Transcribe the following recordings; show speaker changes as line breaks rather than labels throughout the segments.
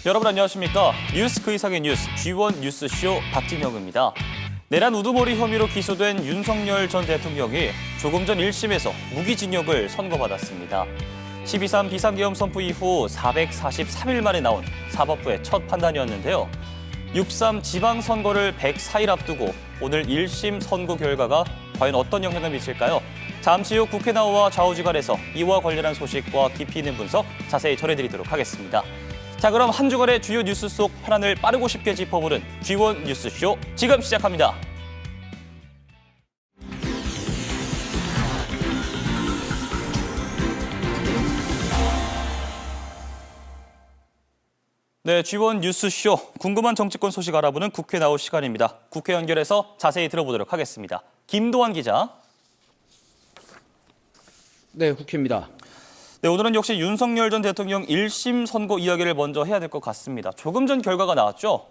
여러분 안녕하십니까? 뉴스 그 이상의 뉴스 G1 뉴스쇼 박진영입니다. 내란 우두머리 혐의로 기소된 윤석열 전 대통령이 조금 전 1심에서 무기징역을 선고받았습니다. 12.3 비상계엄 선포 이후 443일 만에 나온 사법부의 첫 판단이었는데요. 6.3 지방선거를 104일 앞두고 오늘 1심 선고 결과가 과연 어떤 영향을 미칠까요? 잠시 후 국회 나와 좌우지간에서 이와 관련한 소식과 깊이 있는 분석 자세히 전해드리도록 하겠습니다. 자, 그럼 한 주간의 주요 뉴스 속 현안을 빠르고 쉽게 짚어보는 G1 뉴스쇼 지금 시작합니다. 네, G1 뉴스쇼 궁금한 정치권 소식 알아보는 국회 나올 시간입니다. 국회 연결해서 자세히 들어보도록 하겠습니다. 김도환 기자.
네, 국회입니다.
네, 오늘은 역시 윤석열 전 대통령 1심 선고 이야기를 먼저 해야 될 것 같습니다. 조금 전 결과가 나왔죠?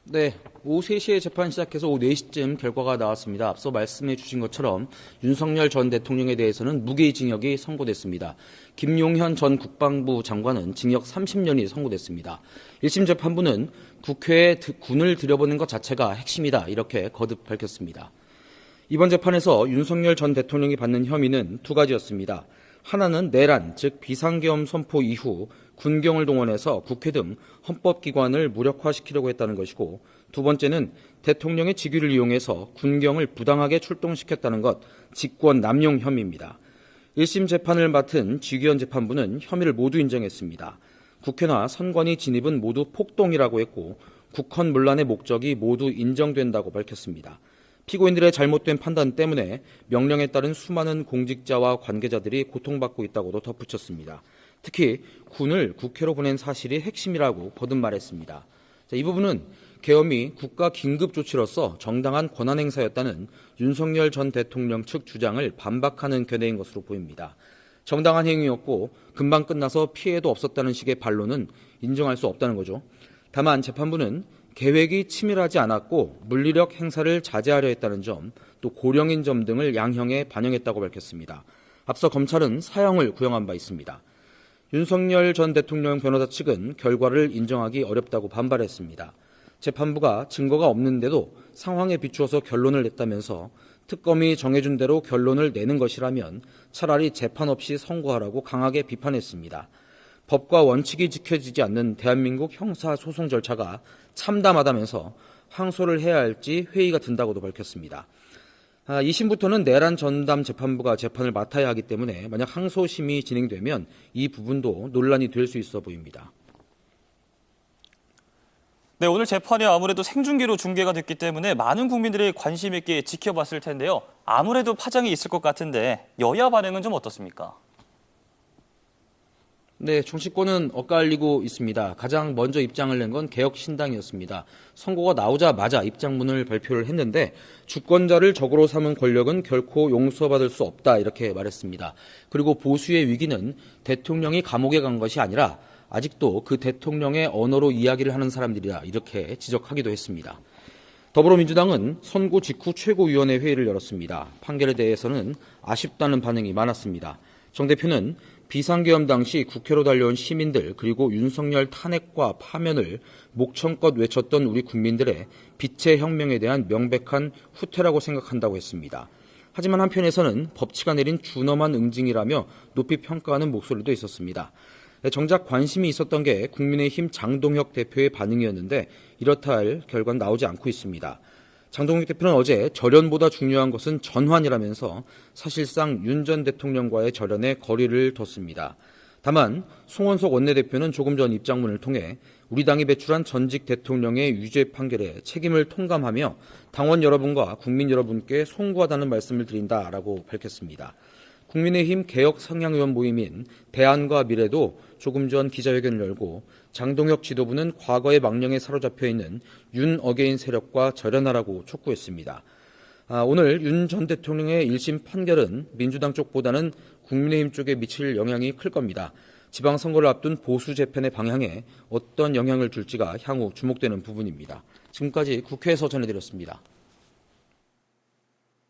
네, 오후 3시에 재판 시작해서 오후 4시쯤 결과가 나왔습니다. 앞서 말씀해 주신 것처럼 윤석열 전 대통령에 대해서는 무기징역이 선고됐습니다. 김용현 전 국방부 장관은 징역 30년이 선고됐습니다. 1심 재판부는 국회에 군을 들여보낸 것 자체가 핵심이다, 이렇게 거듭 밝혔습니다. 이번 재판에서 윤석열 전 대통령이 받는 혐의는 두 가지였습니다. 하나는 내란, 즉 비상계엄 선포 이후 군경을 동원해서 국회 등 헌법기관을 무력화시키려고 했다는 것이고, 두 번째는 대통령의 직위를 이용해서 군경을 부당하게 출동시켰다는 것, 직권 남용 혐의입니다. 1심 재판을 맡은 지규현 재판부는 혐의를 모두 인정했습니다. 국회나 선관위 진입은 모두 폭동이라고 했고, 국헌문란의 목적이 모두 인정된다고 밝혔습니다. 피고인들의 잘못된 판단 때문에 명령에 따른 수많은 공직자와 관계자들이 고통받고 있다고도 덧붙였습니다. 특히 군을 국회로 보낸 사실이 핵심이라고 거듭 말했습니다. 이 부분은 계엄이 국가 긴급 조치로서 정당한 권한 행사였다는 윤석열 전 대통령 측 주장을 반박하는 견해인 것으로 보입니다. 정당한 행위였고 금방 끝나서 피해도 없었다는 식의 반론은 인정할 수 없다는 거죠. 다만 재판부는 계획이 치밀하지 않았고 물리력 행사를 자제하려 했다는 점, 또 고령인 점 등을 양형에 반영했다고 밝혔습니다. 앞서 검찰은 사형을 구형한 바 있습니다. 윤석열 전 대통령 변호사 측은 결과를 인정하기 어렵다고 반발했습니다. 재판부가 증거가 없는데도 상황에 비추어서 결론을 냈다면서 특검이 정해준 대로 결론을 내는 것이라면 차라리 재판 없이 선고하라고 강하게 비판했습니다. 법과 원칙이 지켜지지 않는 대한민국 형사소송 절차가 참담하다면서 항소를 해야 할지 회의가 든다고도 밝혔습니다. 2심부터는 내란 전담 재판부가 재판을 맡아야 하기 때문에 만약 항소심이 진행되면 이 부분도 논란이 될 수 있어 보입니다.
네, 오늘 재판이 아무래도 생중계로 중계가 됐기 때문에 많은 국민들이 관심 있게 지켜봤을 텐데요. 아무래도 파장이 있을 것 같은데 여야 반응은 좀 어떻습니까?
네, 정치권은 엇갈리고 있습니다. 가장 먼저 입장을 낸 건 개혁신당이었습니다. 선고가 나오자마자 입장문을 발표를 했는데 주권자를 적으로 삼은 권력은 결코 용서받을 수 없다, 이렇게 말했습니다. 그리고 보수의 위기는 대통령이 감옥에 간 것이 아니라 아직도 그 대통령의 언어로 이야기를 하는 사람들이다, 이렇게 지적하기도 했습니다. 더불어민주당은 선고 직후 최고위원회 회의를 열었습니다. 판결에 대해서는 아쉽다는 반응이 많았습니다. 정 대표는 비상계엄 당시 국회로 달려온 시민들, 그리고 윤석열 탄핵과 파면을 목청껏 외쳤던 우리 국민들의 빛의 혁명에 대한 명백한 후퇴라고 생각한다고 했습니다. 하지만 한편에서는 법치가 내린 준엄한 응징이라며 높이 평가하는 목소리도 있었습니다. 정작 관심이 있었던 게 국민의힘 장동혁 대표의 반응이었는데 이렇다 할 결과는 나오지 않고 있습니다. 장동혁 대표는 어제 절연보다 중요한 것은 전환이라면서 사실상 윤 전 대통령과의 절연에 거리를 뒀습니다. 다만 송원석 원내대표는 조금 전 입장문을 통해 우리 당이 배출한 전직 대통령의 유죄 판결에 책임을 통감하며 당원 여러분과 국민 여러분께 송구하다는 말씀을 드린다라고 밝혔습니다. 국민의힘 개혁성향의원 모임인 대안과 미래도 조금 전 기자회견을 열고 장동혁 지도부는 과거의 망령에 사로잡혀 있는 윤 어게인 세력과 절연하라고 촉구했습니다. 오늘 윤 전 대통령의 1심 판결은 민주당 쪽보다는 국민의힘 쪽에 미칠 영향이 클 겁니다. 지방선거를 앞둔 보수 재편의 방향에 어떤 영향을 줄지가 향후 주목되는 부분입니다. 지금까지 국회에서 전해드렸습니다.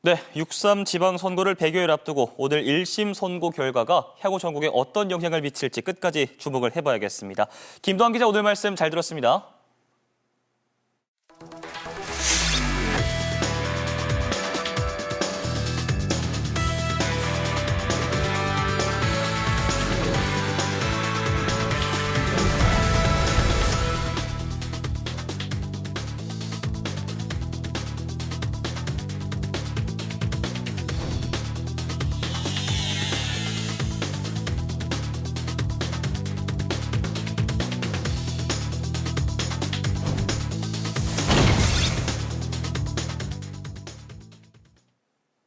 네, 6.3 지방선거를 100여일 앞두고 오늘 1심 선고 결과가 향후 전국에 어떤 영향을 미칠지 끝까지 주목을 해봐야겠습니다. 김도환 기자 오늘 말씀 잘 들었습니다.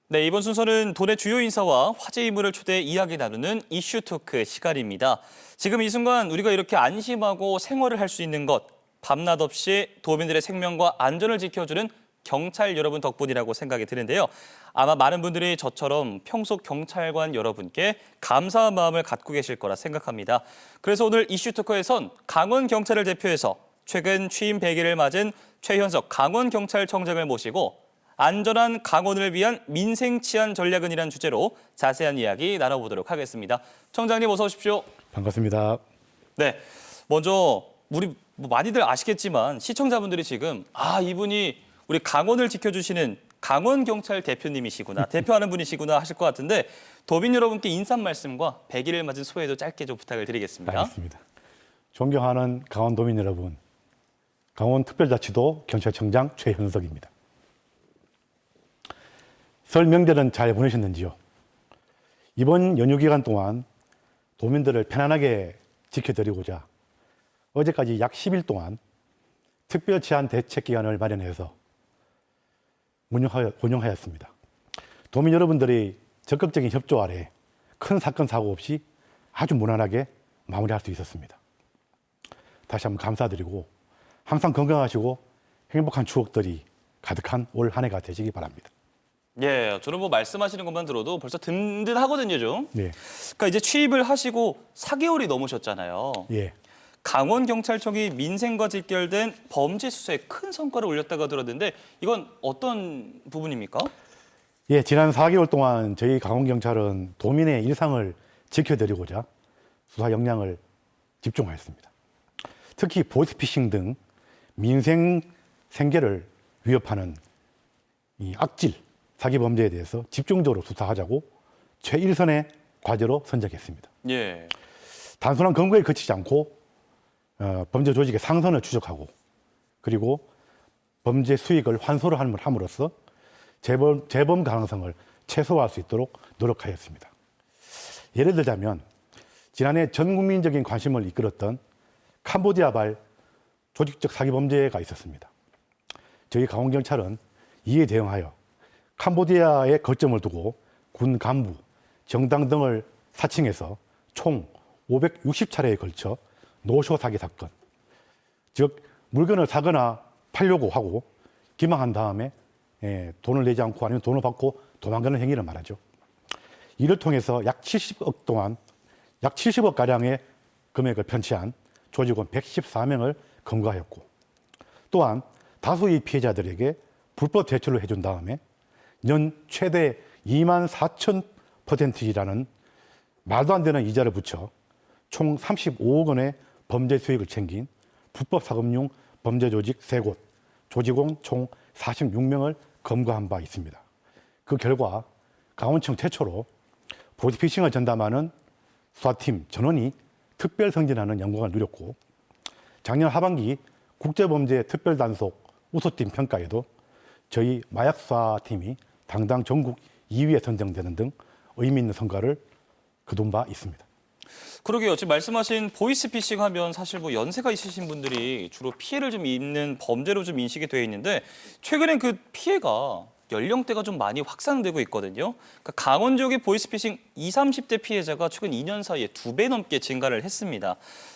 네, 이번 순서는 돈의 주요 인사와 화제 인물을 초대해 이야기 나누는 이슈 토크 시간입니다. 지금 이 순간 우리가 이렇게 안심하고 생활을 할 수 있는 것, 밤낮 없이 도민들의 생명과 안전을 지켜주는 경찰 여러분 덕분이라고 생각이 드는데요. 아마 많은 분들이 저처럼 평소 경찰관 여러분께 감사한 마음을 갖고 계실 거라 생각합니다. 그래서 오늘 이슈 토크에선 강원경찰을 대표해서 최근 취임 100일을 맞은 최현석 강원경찰청장을 모시고 안전한 강원을 위한 민생 치안 전략은이라는 주제로 자세한 이야기 나눠보도록 하겠습니다. 청장님 어서 오십시오.
반갑습니다.
네, 먼저 우리 많이들 아시겠지만 시청자분들이 지금 이분이 우리 강원을 지켜주시는 강원경찰 대표님이시구나, 대표하는 분이시구나 하실 것 같은데 도민 여러분께 인사 말씀과 100일을 맞은 소회도 짧게 좀 부탁을 드리겠습니다.
알겠습니다. 존경하는 강원도민 여러분, 강원특별자치도 경찰청장 최현석입니다. 설 명절은 잘 보내셨는지요? 이번 연휴 기간 동안 도민들을 편안하게 지켜드리고자 어제까지 약 10일 동안 특별치안 대책기간을 마련해서 운영하였습니다. 도민 여러분들이 적극적인 협조 아래 큰 사건 사고 없이 아주 무난하게 마무리할 수 있었습니다. 다시 한번 감사드리고 항상 건강하시고 행복한 추억들이 가득한 올 한 해가 되시기 바랍니다.
예, 저는 말씀하시는 것만 들어도 벌써 든든하거든요, 좀.
네.
그러니까 이제 취임을 하시고 4개월이 넘으셨잖아요.
예.
강원경찰청이 민생과 직결된 범죄 수사에 큰 성과를 올렸다고 들었는데 이건 어떤 부분입니까?
예, 지난 4개월 동안 저희 강원경찰은 도민의 일상을 지켜드리고자 수사 역량을 집중하였습니다. 특히 보이스피싱 등 민생 생계를 위협하는 이 악질 사기 범죄에 대해서 집중적으로 수사하자고 최일선의 과제로 선정했습니다.
예.
단순한 검거에 그치지 않고 범죄 조직의 상선을 추적하고 그리고 범죄 수익을 환수를 함으로써 재범 가능성을 최소화할 수 있도록 노력하였습니다. 예를 들자면 지난해 전 국민적인 관심을 이끌었던 캄보디아발 조직적 사기 범죄가 있었습니다. 저희 강원경찰은 이에 대응하여 캄보디아에 거점을 두고 군 간부, 정당 등을 사칭해서 총 560차례에 걸쳐 노쇼 사기 사건, 즉 물건을 사거나 팔려고 하고 기망한 다음에 돈을 내지 않고 아니면 돈을 받고 도망가는 행위를 말하죠. 이를 통해서 약 70억 가량의 금액을 편취한 조직원 114명을 검거하였고 또한 다수의 피해자들에게 불법 대출을 해준 다음에 연 최대 24,000%이라는 말도 안 되는 이자를 붙여 총 35억 원의 범죄 수익을 챙긴 불법 사금융 범죄 조직 3곳, 조직원 총 46명을 검거한 바 있습니다. 그 결과 강원청 최초로 보이스피싱을 전담하는 수사팀 전원이 특별 승진하는 영광을 누렸고 작년 하반기 국제범죄 특별단속 우수팀 평가에도 저희 마약수사팀이 당당 전국 2위에 선정되는 등 의미 있는 성과를 거둔 바 있습니다.
그러게요. 지금 말씀하신 보이스피싱 하면 사실 연세가 있으신 분들이 주로 피해를 좀 입는 범죄로 좀 인식이 되어 있는데 최근엔 그 피해가 연령대가 좀 많이 확산되고 있거든요. 그러니까 강원 지역의 보이스피싱 20, 30대 피해자가 최근 2년 사이에 2배 넘게 증가를 했습니다.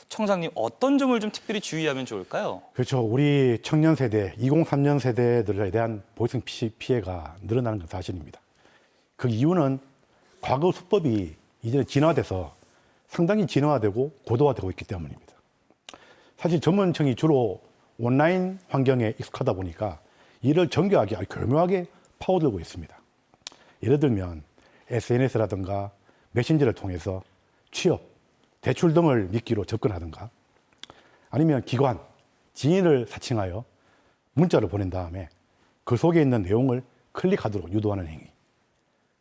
청장님 어떤 점을 좀 특별히 주의하면 좋을까요?
그렇죠. 우리 청년 세대, 2003년 세대들에 대한 보이스피싱 피해가 늘어나는 건 사실입니다. 그 이유는 과거 수법이 이제 진화돼서 상당히 진화되고 고도화되고 있기 때문입니다. 사실 전문청이 주로 온라인 환경에 익숙하다 보니까 이를 정교하게 교묘하게 파고들고 있습니다. 예를 들면 SNS라든가 메신저를 통해서 취업, 대출 등을 미끼로 접근하든가 아니면 기관, 지인을 사칭하여 문자를 보낸 다음에 그 속에 있는 내용을 클릭하도록 유도하는 행위.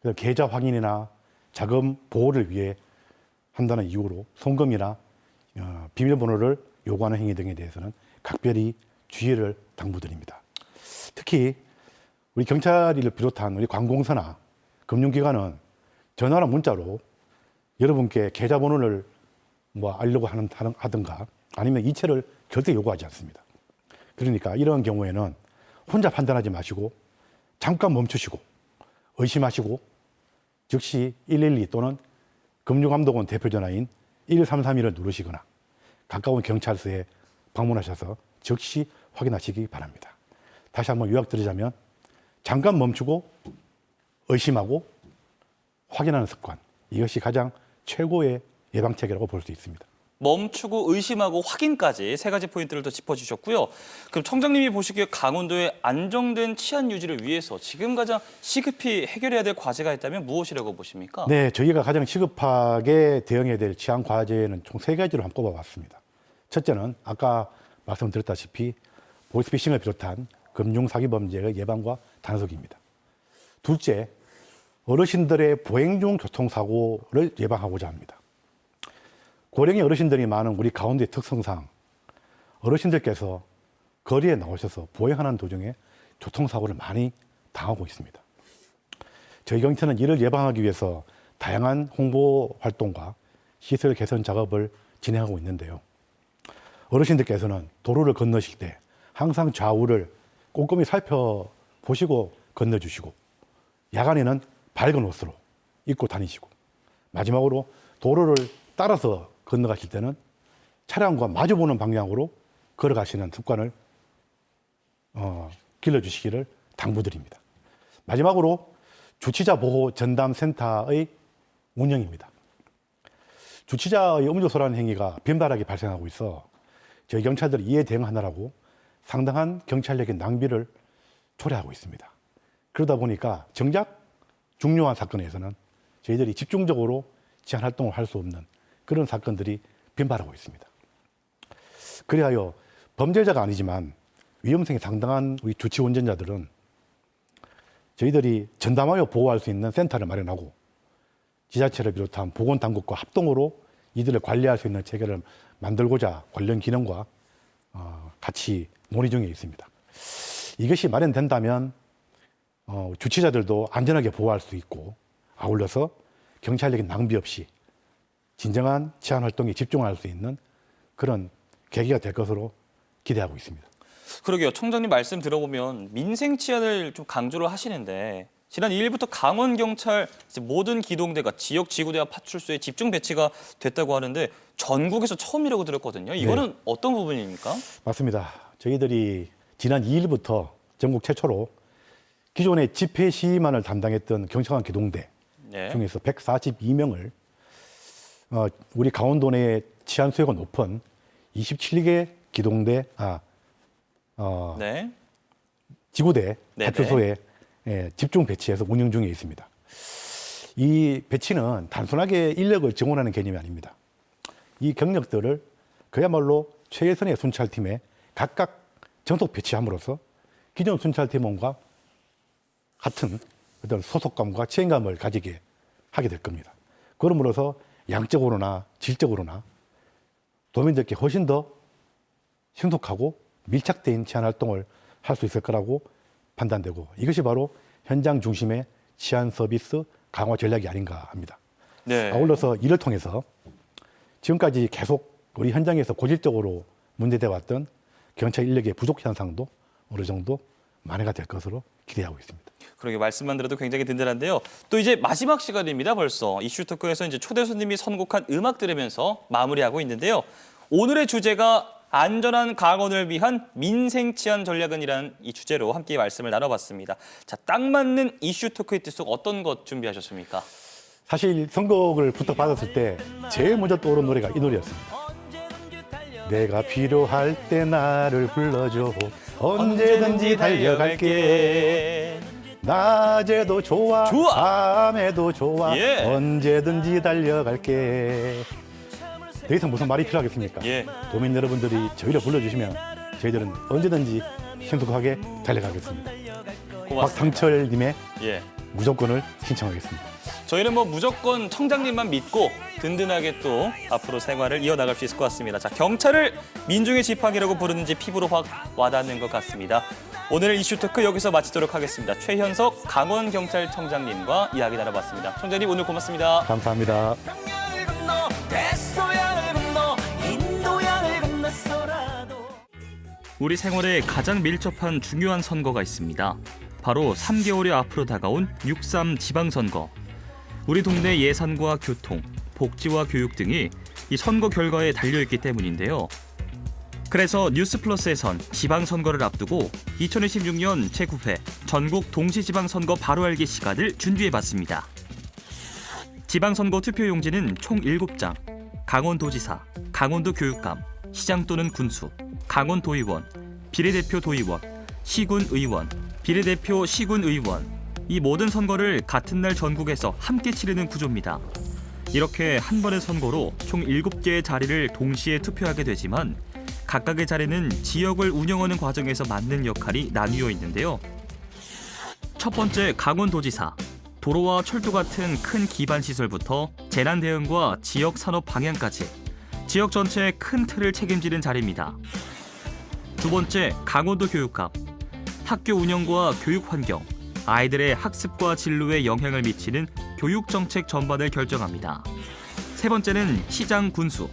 그래서 계좌 확인이나 자금 보호를 위해 한다는 이유로 송금이나 비밀번호를 요구하는 행위 등에 대해서는 각별히 주의를 당부드립니다. 특히 우리 경찰을 비롯한 우리 관공서나 금융기관은 전화나 문자로 여러분께 계좌번호를 알려고 하든가 아니면 이체를 절대 요구하지 않습니다. 그러니까 이런 경우에는 혼자 판단하지 마시고 잠깐 멈추시고 의심하시고 즉시 112 또는 금융감독원 대표전화인 1331을 누르시거나 가까운 경찰서에 방문하셔서 즉시 확인하시기 바랍니다. 다시 한번 요약드리자면 잠깐 멈추고 의심하고 확인하는 습관, 이것이 가장 최고의 예방책이라고 볼 수 있습니다.
멈추고 의심하고 확인까지 세 가지 포인트를 더 짚어주셨고요. 그럼 청장님이 보시기에 강원도의 안정된 치안 유지를 위해서 지금 가장 시급히 해결해야 될 과제가 있다면 무엇이라고 보십니까?
네, 저희가 가장 시급하게 대응해야 될 치안 과제는 총 세 가지로 한번 꼽아봤습니다. 첫째는 아까 말씀드렸다시피 보이스피싱을 비롯한 금융사기 범죄의 예방과 단속입니다. 둘째, 어르신들의 보행 중 교통사고를 예방하고자 합니다. 고령의 어르신들이 많은 우리 강원도의 특성상 어르신들께서 거리에 나오셔서 보행하는 도중에 교통사고를 많이 당하고 있습니다. 저희 경찰은 이를 예방하기 위해서 다양한 홍보 활동과 시설 개선 작업을 진행하고 있는데요. 어르신들께서는 도로를 건너실 때 항상 좌우를 꼼꼼히 살펴보시고 건너주시고 야간에는 밝은 옷으로 입고 다니시고 마지막으로 도로를 따라서 건너가실 때는 차량과 마주보는 방향으로 걸어가시는 습관을 길러주시기를 당부드립니다. 마지막으로 주치자 보호 전담 센터의 운영입니다. 주치자의 음주소란 행위가 빈발하게 발생하고 있어 저희 경찰들이 이에 대응하느라고 상당한 경찰력의 낭비를 초래하고 있습니다. 그러다 보니까 정작 중요한 사건에서는 저희들이 집중적으로 치안 활동을 할 수 없는 그런 사건들이 빈발하고 있습니다. 그리하여 범죄자가 아니지만 위험성이 상당한 우리 주치 운전자들은 저희들이 전담하여 보호할 수 있는 센터를 마련하고 지자체를 비롯한 보건당국과 합동으로 이들을 관리할 수 있는 체계를 만들고자 관련 기능과 같이 논의 중에 있습니다. 이것이 마련된다면 주치자들도 안전하게 보호할 수 있고 아울러서 경찰력의 낭비 없이 진정한 치안 활동에 집중할 수 있는 그런 계기가 될 것으로 기대하고 있습니다.
그러게요. 청장님 말씀 들어보면 민생 치안을 좀 강조를 하시는데 지난 2일부터 강원경찰 모든 기동대가 지역 지구대와 파출소에 집중 배치가 됐다고 하는데 전국에서 처음이라고 들었거든요. 이거는 네. 어떤 부분입니까? 맞습니다.
저희들이 지난 2일부터 전국 최초로 기존의 집회 시위만을 담당했던 경찰관 기동대 네. 중에서 142명을 우리 강원도 내 치안 수요가 높은 27개 기동대, 네. 지구대 파출소에 집중 배치해서 운영 중에 있습니다. 이 배치는 단순하게 인력을 증원하는 개념이 아닙니다. 이 경력들을 그야말로 최예선의 순찰팀에 각각 전속 배치함으로써 기존 순찰팀원과 같은 어떤 소속감과 책임감을 가지게 하게 될 겁니다. 그러므로서 양적으로나 질적으로나 도민들께 훨씬 더 신속하고 밀착된 치안 활동을 할 수 있을 거라고 판단되고 이것이 바로 현장 중심의 치안 서비스 강화 전략이 아닌가 합니다. 네. 아울러서 이를 통해서 지금까지 계속 우리 현장에서 고질적으로 문제되어 왔던 경찰 인력의 부족 현상도 어느 정도 만회가 될 것으로 기대하고 있습니다.
그러게 말씀만 들어도 굉장히 든든한데요. 또 이제 마지막 시간입니다. 벌써 이슈 토크에서 이제 초대 손님이 선곡한 음악 들으면서 마무리하고 있는데요. 오늘의 주제가 안전한 강원을 위한 민생 치안 전략은이라는 이 주제로 함께 말씀을 나눠봤습니다. 자, 딱 맞는 이슈 토크 히트 속 어떤 것 준비하셨습니까?
사실 선곡을 부탁받았을 때 제일 먼저 떠오른 노래가 이 노래였습니다. 내가 필요할 때 나를 불러줘 언제든지 달려갈게 낮에도 좋아, 밤에도 좋아,
예.
언제든지 달려갈게. 더 이상 무슨 말이 필요하겠습니까?
예.
도민 여러분들이 저희를 불러주시면 저희들은 언제든지 신속하게 달려가겠습니다.
고맙습니다.
박상철님의
예.
무조건을 신청하겠습니다.
저희는 뭐 무조건 청장님만 믿고 든든하게 또 앞으로 생활을 이어나갈 수 있을 것 같습니다. 자, 경찰을 민중의 지팡이라고 부르는지 피부로 확 와닿는 것 같습니다. 오늘 이슈 토크 여기서 마치도록 하겠습니다. 최현석 강원경찰청장님과 이야기 나눠봤습니다. 청장님 오늘 고맙습니다.
감사합니다.
평양을 건너 대서양을 건너 인도양을 건넜어라도
우리 생활에 가장 밀접한 중요한 선거가 있습니다. 바로 3개월여 앞으로 다가온 6.3 지방선거. 우리 동네 예산과 교통, 복지와 교육 등이 이 선거 결과에 달려있기 때문인데요. 그래서 뉴스플러스에선 지방선거를 앞두고 2026년 제9회 전국 동시지방선거 바로 알기 시간을 준비해봤습니다. 지방선거 투표용지는 총 7장, 강원도지사, 강원도교육감, 시장 또는 군수, 강원도의원, 비례대표 도의원, 시군의원, 비례대표 시군의원, 이 모든 선거를 같은 날 전국에서 함께 치르는 구조입니다. 이렇게 한 번의 선거로 총 7개의 자리를 동시에 투표하게 되지만 각각의 자리는 지역을 운영하는 과정에서 맡는 역할이 나뉘어 있는데요. 첫 번째 강원도지사, 도로와 철도 같은 큰 기반 시설부터 재난 대응과 지역 산업 방향까지 지역 전체의 큰 틀을 책임지는 자리입니다. 두 번째 강원도 교육감, 학교 운영과 교육 환경, 아이들의 학습과 진로에 영향을 미치는 교육 정책 전반을 결정합니다. 세 번째는 시장 군수,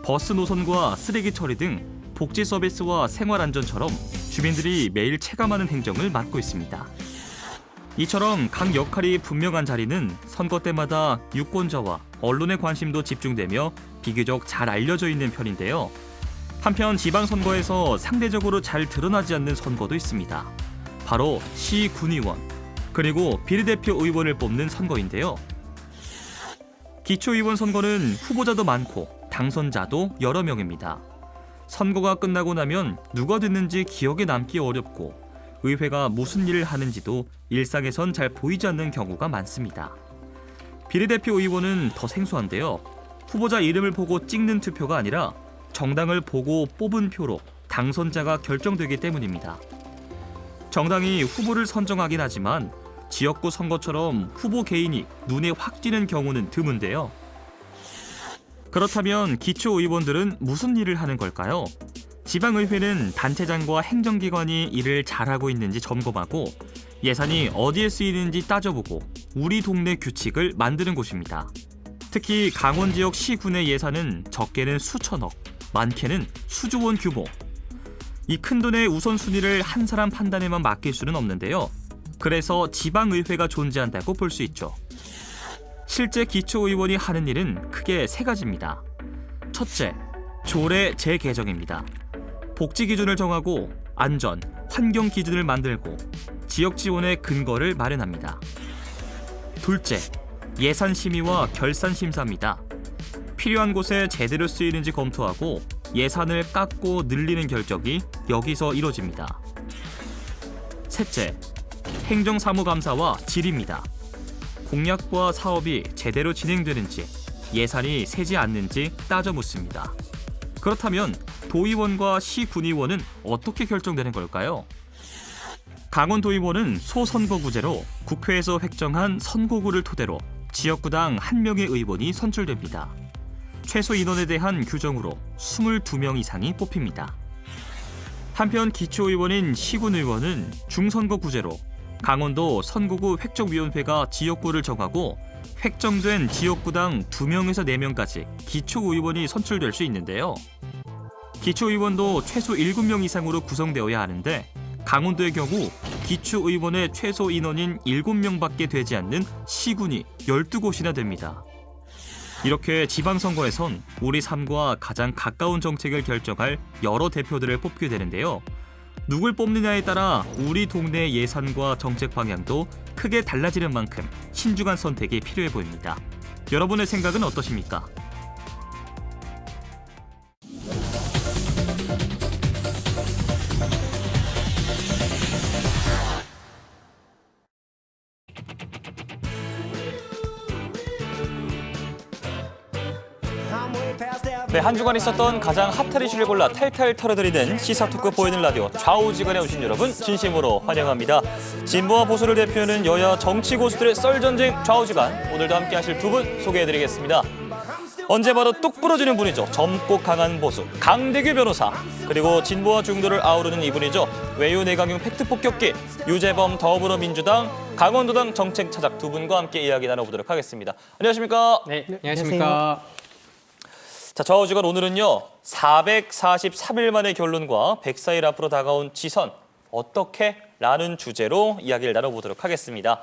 버스 노선과 쓰레기 처리 등 복지 서비스와 생활 안전처럼 주민들이 매일 체감하는 행정을 맡고 있습니다. 이처럼 각 역할이 분명한 자리는 선거 때마다 유권자와 언론의 관심도 집중되며 비교적 잘 알려져 있는 편인데요. 한편 지방선거에서 상대적으로 잘 드러나지 않는 선거도 있습니다. 바로 시군의원, 그리고 비례대표 의원을 뽑는 선거인데요. 기초의원 선거는 후보자도 많고 당선자도 여러 명입니다. 선거가 끝나고 나면 누가 됐는지 기억에 남기 어렵고 의회가 무슨 일을 하는지도 일상에선 잘 보이지 않는 경우가 많습니다. 비례대표 의원은 더 생소한데요. 후보자 이름을 보고 찍는 투표가 아니라 정당을 보고 뽑은 표로 당선자가 결정되기 때문입니다. 정당이 후보를 선정하긴 하지만 지역구 선거처럼 후보 개인이 눈에 확 띄는 경우는 드문데요. 그렇다면 기초의원들은 무슨 일을 하는 걸까요? 지방의회는 단체장과 행정기관이 일을 잘하고 있는지 점검하고 예산이 어디에 쓰이는지 따져보고 우리 동네 규칙을 만드는 곳입니다. 특히 강원 지역 시군의 예산은 적게는 수천억, 많게는 수조 원 규모. 이 큰돈의 우선순위를 한 사람 판단에만 맡길 수는 없는데요. 그래서 지방의회가 존재한다고 볼 수 있죠. 실제 기초의원이 하는 일은 크게 세 가지입니다. 첫째, 조례 재개정입니다. 복지 기준을 정하고 안전, 환경 기준을 만들고 지역 지원의 근거를 마련합니다. 둘째, 예산 심의와 결산 심사입니다. 필요한 곳에 제대로 쓰이는지 검토하고 예산을 깎고 늘리는 결정이 여기서 이루어집니다. 셋째, 행정사무감사와 질의입니다. 공약과 사업이 제대로 진행되는지, 예산이 새지 않는지 따져 묻습니다. 그렇다면 도의원과 시군의원은 어떻게 결정되는 걸까요? 강원도의원은 소선거구제로 국회에서 획정한 선거구를 토대로 지역구당 1명의 의원이 선출됩니다. 최소 인원에 대한 규정으로 22명 이상이 뽑힙니다. 한편 기초의원인 시군의원은 중선거구제로 강원도 선거구 획정위원회가 지역구를 정하고 획정된 지역구당 2명에서 4명까지 기초의원이 선출될 수 있는데요. 기초의원도 최소 7명 이상으로 구성되어야 하는데 강원도의 경우 기초의원의 최소 인원인 7명밖에 되지 않는 시군이 12곳이나 됩니다. 이렇게 지방선거에선 우리 삶과 가장 가까운 정책을 결정할 여러 대표들을 뽑게 되는데요. 누굴 뽑느냐에 따라 우리 동네의 예산과 정책 방향도 크게 달라지는 만큼 신중한 선택이 필요해 보입니다. 여러분의 생각은 어떠십니까? 네, 한 주간 있었던 가장 핫한 이슈를 골라 탈탈 털어드리는 시사토크 보이는 라디오 좌우지간에 오신 여러분 진심으로 환영합니다. 진보와 보수를 대표하는 여야 정치 고수들의 썰전쟁 좌우지간, 오늘도 함께 하실 두 분 소개해드리겠습니다. 언제 봐도 뚝 부러지는 분이죠. 젊고 강한 보수 강대규 변호사, 그리고 진보와 중도를 아우르는 이분이죠. 외유 내강용 팩트폭격기 유재범 더불어민주당 강원도당 정책차작 두 분과 함께 이야기 나눠보도록 하겠습니다. 안녕하십니까?
네, 안녕하십니까?
자, 좌우지간 오늘은요, 443일 만의 결론과 104일 앞으로 다가온 지선 어떻게? 라는 주제로 이야기를 나눠보도록 하겠습니다.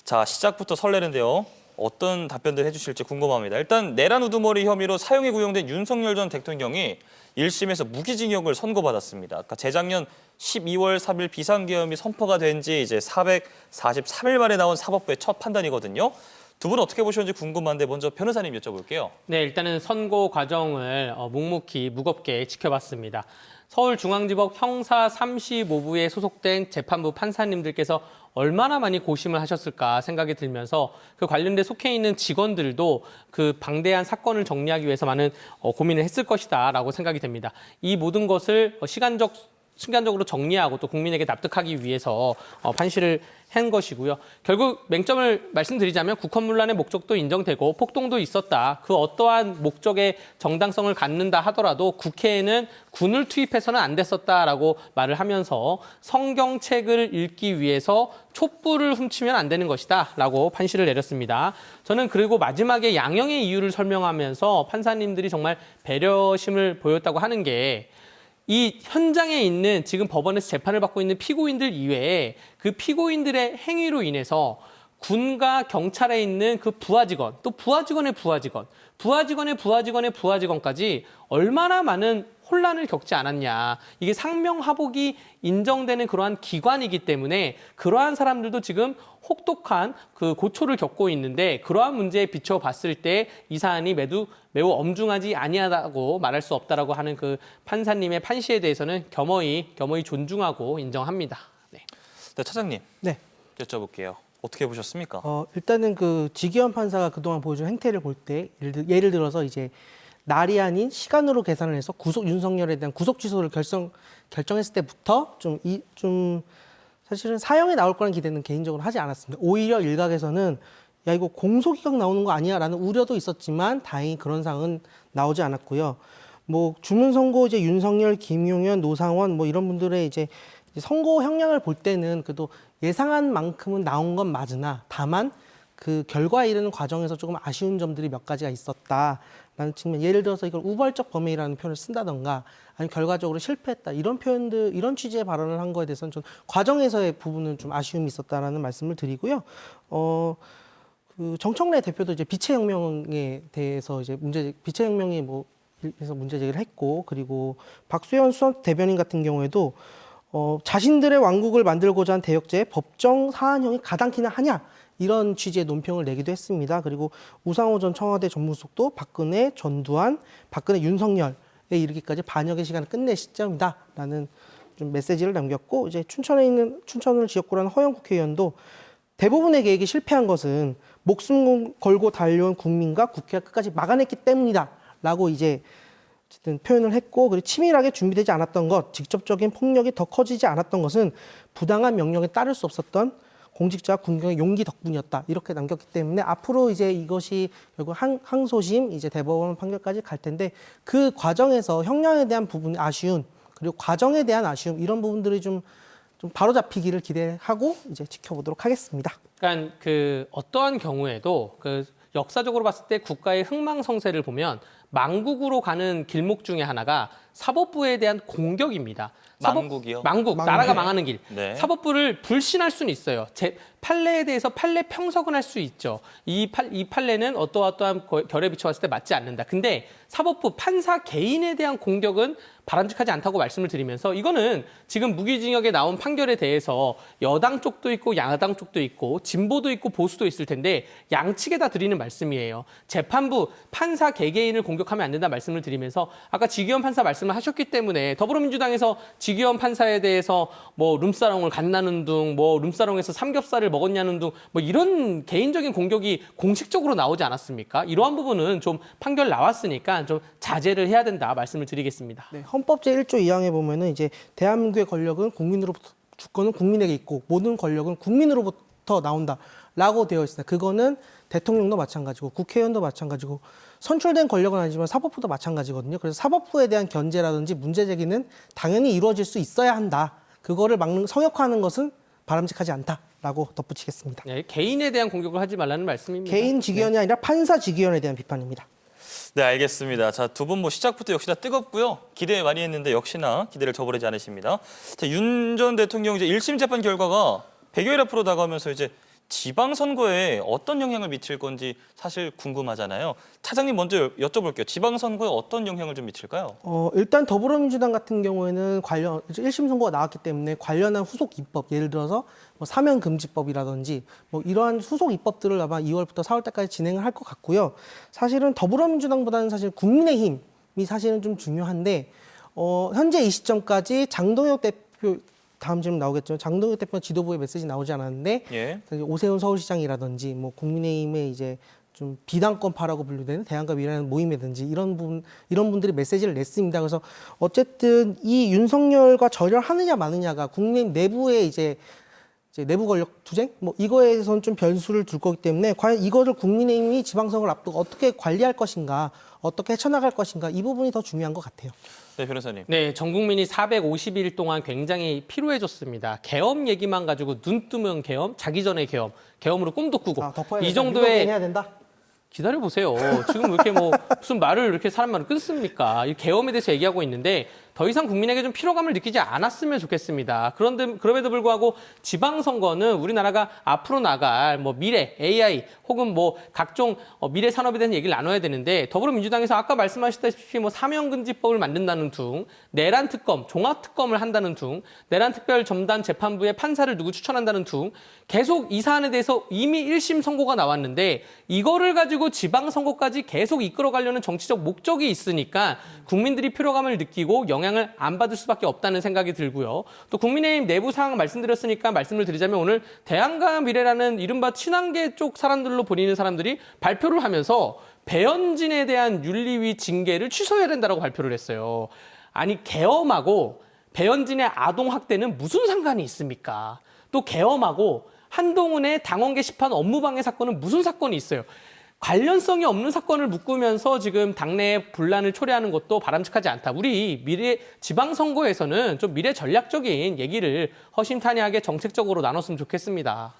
자, 시작부터 설레는데요. 어떤 답변들 해주실지 궁금합니다. 일단 내란 우두머리 혐의로 사형에 구형된 윤석열 전 대통령이 1심에서 무기징역을 선고받았습니다. 그러니까 재작년 12월 3일 비상계엄이 선포가 된 지 이제 443일 만에 나온 사법부의 첫 판단이거든요. 두 분 어떻게 보셨는지 궁금한데 먼저 변호사님 여쭤볼게요.
네, 일단은 선고 과정을 묵묵히 무겁게 지켜봤습니다. 서울중앙지법 형사 35부에 소속된 재판부 판사님들께서 얼마나 많이 고심을 하셨을까 생각이 들면서 그 관련돼 속해 있는 직원들도 그 방대한 사건을 정리하기 위해서 많은 고민을 했을 것이다라고 생각이 됩니다. 이 모든 것을 시간적으로 정리하고 또 국민에게 납득하기 위해서 판시를 한 것이고요. 결국 맹점을 말씀드리자면 국헌문란의 목적도 인정되고 폭동도 있었다. 그 어떠한 목적의 정당성을 갖는다 하더라도 국회에는 군을 투입해서는 안 됐었다라고 말을 하면서 성경책을 읽기 위해서 촛불을 훔치면 안 되는 것이다 라고 판시를 내렸습니다. 저는 그리고 마지막에 양형의 이유를 설명하면서 판사님들이 정말 배려심을 보였다고 하는 게 이 현장에 있는 지금 법원에서 재판을 받고 있는 피고인들 이외에 그 피고인들의 행위로 인해서 군과 경찰에 있는 그 부하 직원, 또 부하 직원의 부하 직원, 부하 직원의 부하 직원의 부하 직원까지 얼마나 많은 혼란을 겪지 않았냐. 이게 상명하복이 인정되는 그러한 기관이기 때문에 그러한 사람들도 지금 혹독한 그 고초를 겪고 있는데, 그러한 문제에 비춰봤을 때 이 사안이 매우 엄중하지 아니하다고 말할 수 없다라고 하는 그 판사님의 판시에 대해서는 겸허히 존중하고 인정합니다. 네.
네, 차장님
네.
여쭤볼게요. 어떻게 보셨습니까?
일단은 그 지기현 판사가 그동안 보여준 행태를 볼 때 예를 들어서 이제 날이 아닌 시간으로 계산을 해서 윤석열에 대한 구속 취소를 결정했을 때부터 좀 사실은 사형에 나올 거라는 기대는 개인적으로 하지 않았습니다. 오히려 일각에서는 야, 이거 공소기각 나오는 거 아니야라는 우려도 있었지만 다행히 그런 상황은 나오지 않았고요. 뭐 주문 선고 이제 윤석열, 김용현, 노상원 뭐 이런 분들의 이제 선고 형량을 볼 때는 그래도 예상한 만큼은 나온 건 맞으나 다만 그 결과에 이르는 과정에서 조금 아쉬운 점들이 몇 가지가 있었다라는 측면. 예를 들어서 이걸 우발적 범행이라는 표현을 쓴다던가 아니면 결과적으로 실패했다 이런 표현들, 이런 취지의 발언을 한 거에 대해서는 좀 과정에서의 부분은 좀 아쉬움이 있었다라는 말씀을 드리고요. 그 정청래 대표도 이제 비체혁명에 대해서 이제 비체혁명이 그래서 문제 제기를 했고, 그리고 박수현 수석 대변인 같은 경우에도 자신들의 왕국을 만들고자 한 대역죄의 법정 사안형이 가당키나 하냐 이런 취지의 논평을 내기도 했습니다. 그리고 우상호 전 청와대 전무수석도 박근혜, 전두환, 박근혜, 윤석열에 이르기까지 반역의 시간을 끝낼 시점이다라는 좀 메시지를 남겼고, 이제 춘천을 지역구로 하는 허영 국회의원도 대부분의 계획이 실패한 것은 목숨 걸고 달려온 국민과 국회가 끝까지 막아냈기 때문이다라고 이제 어쨌든 표현을 했고, 그리고 치밀하게 준비되지 않았던 것, 직접적인 폭력이 더 커지지 않았던 것은 부당한 명령에 따를 수 없었던 공직자 군경의 용기 덕분이었다 이렇게 남겼기 때문에 앞으로 이제 이것이 결국 항소심 이제 대법원 판결까지 갈 텐데 그 과정에서 형량에 대한 부분의 아쉬움 그리고 과정에 대한 아쉬움 이런 부분들이 좀 바로잡히기를 기대하고 이제 지켜보도록 하겠습니다.
그러니까 그 어떠한 경우에도 그 역사적으로 봤을 때 국가의 흥망성쇠를 보면 망국으로 가는 길목 중에 하나가 사법부에 대한 공격입니다.
망국이요?
망국, 나라가 망하는 길.
네.
사법부를 불신할 수는 있어요. 판례에 대해서 판례 평석은 할 수 있죠. 이 판례는 어떠한 결에 비춰봤을 때 맞지 않는다. 근데 사법부, 판사 개인에 대한 공격은 바람직하지 않다고 말씀을 드리면서 이거는 지금 무기징역에 나온 판결에 대해서 여당 쪽도 있고 야당 쪽도 있고 진보도 있고 보수도 있을 텐데 양측에 다 드리는 말씀이에요. 재판부, 판사 개개인을 공격 공격하면 안 된다 말씀을 드리면서 아까 지기현 판사 말씀을 하셨기 때문에 더불어민주당에서 지기현 판사에 대해서 뭐 룸사롱을 갔나는 둥, 뭐 룸사롱에서 삼겹살을 먹었냐는 둥, 뭐 이런 개인적인 공격이 공식적으로 나오지 않았습니까? 이러한 부분은 좀 판결 나왔으니까 좀 자제를 해야 된다 말씀을 드리겠습니다.
네, 헌법 제1조 2항에 보면은 이제 대한민국의 권력은 국민으로부터 주권은 국민에게 있고 모든 권력은 국민으로부터 나온다라고 되어 있습니다. 그거는 대통령도 마찬가지고 국회의원도 마찬가지고 선출된 권력은 아니지만 사법부도 마찬가지거든요. 그래서 사법부에 대한 견제라든지 문제 제기는 당연히 이루어질 수 있어야 한다. 그거를 성역화하는 것은 바람직하지 않다라고 덧붙이겠습니다.
네, 개인에 대한 공격을 하지 말라는 말씀입니다.
개인 직위원이 아니라 판사 직위원에 대한 비판입니다.
네, 알겠습니다. 자, 두 분 뭐 시작부터 역시나 뜨겁고요. 기대 많이 했는데 역시나 기대를 저버리지 않으십니다. 자, 윤 전 대통령 이제 1심 재판 결과가 100여일 앞으로 다가오면서 이제 지방선거에 어떤 영향을 미칠 건지 사실 궁금하잖아요. 차장님 먼저 여쭤볼게요. 지방선거에 어떤 영향을 좀 미칠까요?
일단 더불어민주당 같은 경우에는 1심 선고가 나왔기 때문에 관련한 후속 입법, 예를 들어서 뭐 사면금지법이라든지 뭐 이러한 후속 입법들을 아마 2월부터 4월 때까지 진행을 할 것 같고요. 사실은 더불어민주당보다는 사실 국민의힘이 사실은 좀 중요한데 현재 이 시점까지 장동혁 대표 다음 질문 나오겠지만 장동혁 대표 지도부의 메시지 나오지 않았는데
예.
오세훈 서울시장이라든지 뭐 국민의힘의 이제 좀 비당권파라고 분류되는 대안과 미래라는 모임이든지 이런 분들이 메시지를 냈습니다. 그래서 어쨌든 이 윤석열과 절연하느냐 마느냐가 국민의힘 내부의 이제 내부 권력 투쟁 뭐 이거에선 좀 변수를 둘 거기 때문에 과연 이거를 국민의힘이 지방선거를 앞두고 어떻게 관리할 것인가, 어떻게 헤쳐나갈 것인가 이 부분이 더 중요한 것 같아요.
네, 변호사님.
네, 전 국민이 450일 동안 굉장히 피로해졌습니다. 계엄 얘기만 가지고 눈 뜨면 계엄, 자기 전에 계엄, 계엄으로 꿈도 꾸고 이 정도의
해야 된다.
기다려 보세요. 지금 왜 이렇게 뭐 무슨 말을 이렇게 사람 말을 끊습니까? 이 계엄에 대해서 얘기하고 있는데 더 이상 국민에게 좀 피로감을 느끼지 않았으면 좋겠습니다. 그런데 그럼에도 불구하고 지방선거는 우리나라가 앞으로 나갈 뭐 미래 AI 혹은 뭐 각종 미래 산업에 대한 얘기를 나눠야 되는데 더불어민주당에서 아까 말씀하셨다시피 뭐 사면금지법을 만든다는 둥, 내란 특검, 종합 특검을 한다는 둥, 내란 특별 점단 재판부의 판사를 누구 추천한다는 둥, 계속 이 사안에 대해서 이미 1심 선고가 나왔는데 이거를 가지고 지방선거까지 계속 이끌어가려는 정치적 목적이 있으니까 국민들이 피로감을 느끼고 영향을 안 받을 수밖에 없다는 생각이 들고요. 또 국민의힘 내부 상황 말씀드렸으니까 말씀을 드리자면 오늘 대안과 미래라는 이른바 친한계 쪽 사람들로 보이는 사람들이 발표를 하면서 배현진에 대한 윤리위 징계를 취소해야 된다고 발표를 했어요. 아니 계엄하고 배현진의 아동학대는 무슨 상관이 있습니까? 또 계엄하고 한동훈의 당원 게시판 업무방해 사건은 무슨 사건이 있어요? 관련성이 없는 사건을 묶으면서 지금 당내에 분란을 초래하는 것도 바람직하지 않다. 우리 미래 지방선거에서는 좀 미래 전략적인 얘기를 허심탄회하게 정책적으로 나눴으면 좋겠습니다.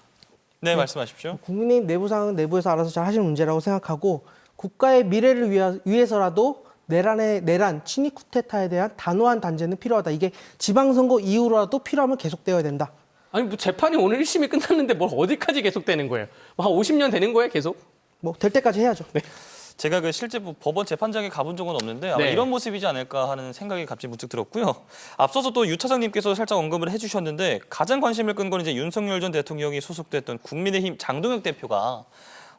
네, 말씀하십시오.
국민의힘 내부 상황은 내부에서 알아서 잘 하시는 문제라고 생각하고 국가의 미래를 위해서라도 내란, 친위 쿠데타에 대한 단호한 단죄는 필요하다. 이게 지방선거 이후로라도 필요하면 계속되어야 된다.
아니 뭐 재판이 오늘 1심이 끝났는데 뭘 어디까지 계속되는 거예요? 한 50년 되는 거예요, 계속?
뭐 될 때까지 해야죠.
네. 제가 그 실제 법원 재판장에 가본 적은 없는데 아마
네.
이런 모습이지 않을까 하는 생각이 갑자기 문득 들었고요. 앞서서 또 유 차장님께서 살짝 언급을 해주셨는데 가장 관심을 끈 건 이제 윤석열 전 대통령이 소속됐던 국민의힘 장동혁 대표가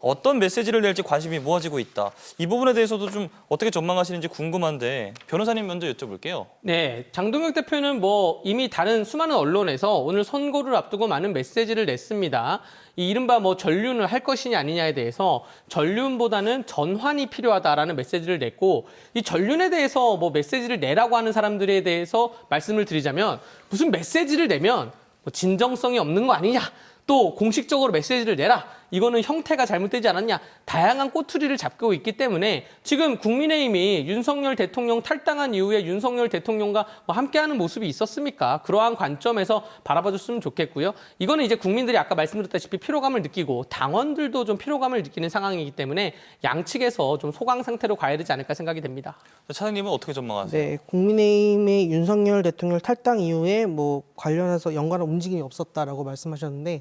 어떤 메시지를 낼지 관심이 모아지고 있다. 이 부분에 대해서도 좀 어떻게 전망하시는지 궁금한데 변호사님 먼저 여쭤볼게요.
네, 장동혁 대표는 뭐 이미 다른 수많은 언론에서 오늘 선거를 앞두고 많은 메시지를 냈습니다. 이 이른바 뭐 전륜을 할 것이냐 아니냐에 대해서 전륜보다는 전환이 필요하다라는 메시지를 냈고 이 전륜에 대해서 뭐 메시지를 내라고 하는 사람들에 대해서 말씀을 드리자면 무슨 메시지를 내면 뭐 진정성이 없는 거 아니냐 또 공식적으로 메시지를 내라. 이거는 형태가 잘못되지 않았냐. 다양한 꼬투리를 잡고 있기 때문에 지금 국민의힘이 윤석열 대통령 탈당한 이후에 윤석열 대통령과 뭐 함께하는 모습이 있었습니까? 그러한 관점에서 바라봐줬으면 좋겠고요. 이거는 이제 국민들이 아까 말씀드렸다시피 피로감을 느끼고 당원들도 좀 피로감을 느끼는 상황이기 때문에 양측에서 좀 소강 상태로 가야 되지 않을까 생각이 됩니다.
차장님은 어떻게 전망하세요?
네, 국민의힘의 윤석열 대통령 탈당 이후에 뭐 관련해서 연관한 움직임이 없었다라고 말씀하셨는데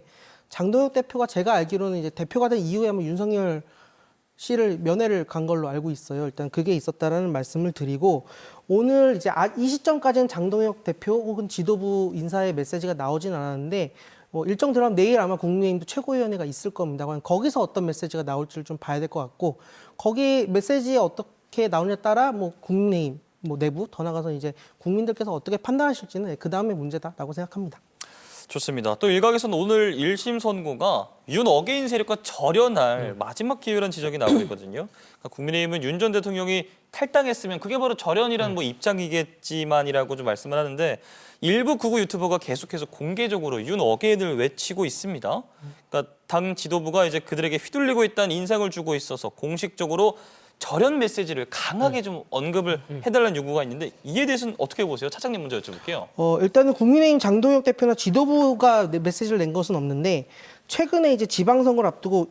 장동혁 대표가 제가 알기로는 이제 대표가 된 이후에 한번 윤석열 씨를 면회를 간 걸로 알고 있어요. 일단 그게 있었다라는 말씀을 드리고 오늘 이제 이 시점까지는 장동혁 대표 혹은 지도부 인사의 메시지가 나오진 않았는데 일정 들어가면 내일 아마 국민의힘도 최고위원회가 있을 겁니다. 거기서 어떤 메시지가 나올지를 좀 봐야 될 것 같고 거기 메시지에 어떻게 나오냐에 따라 뭐 국민의힘 뭐 내부 더 나가서 이제 국민들께서 어떻게 판단하실지는 그 다음의 문제다라고 생각합니다.
좋습니다. 또 일각에서는 오늘 1심 선고가 윤 어게인 세력과 절연할 마지막 기회라는 지적이 나오고 있거든요. 그러니까 국민의힘은 윤 전 대통령이 탈당했으면 그게 바로 절연이라는 뭐 입장이겠지만이라고 좀 말씀을 하는데 일부 극우 유튜버가 계속해서 공개적으로 윤 어게인을 외치고 있습니다. 그러니까 당 지도부가 이제 그들에게 휘둘리고 있다는 인상을 주고 있어서 공식적으로 절연 메시지를 강하게 좀 언급을 해달라는 요구가 있는데 이에 대해서는 어떻게 보세요? 차장님 먼저 여쭤볼게요.
일단은 국민의힘 장동혁 대표나 지도부가 메시지를 낸 것은 없는데 최근에 이제 지방선거를 앞두고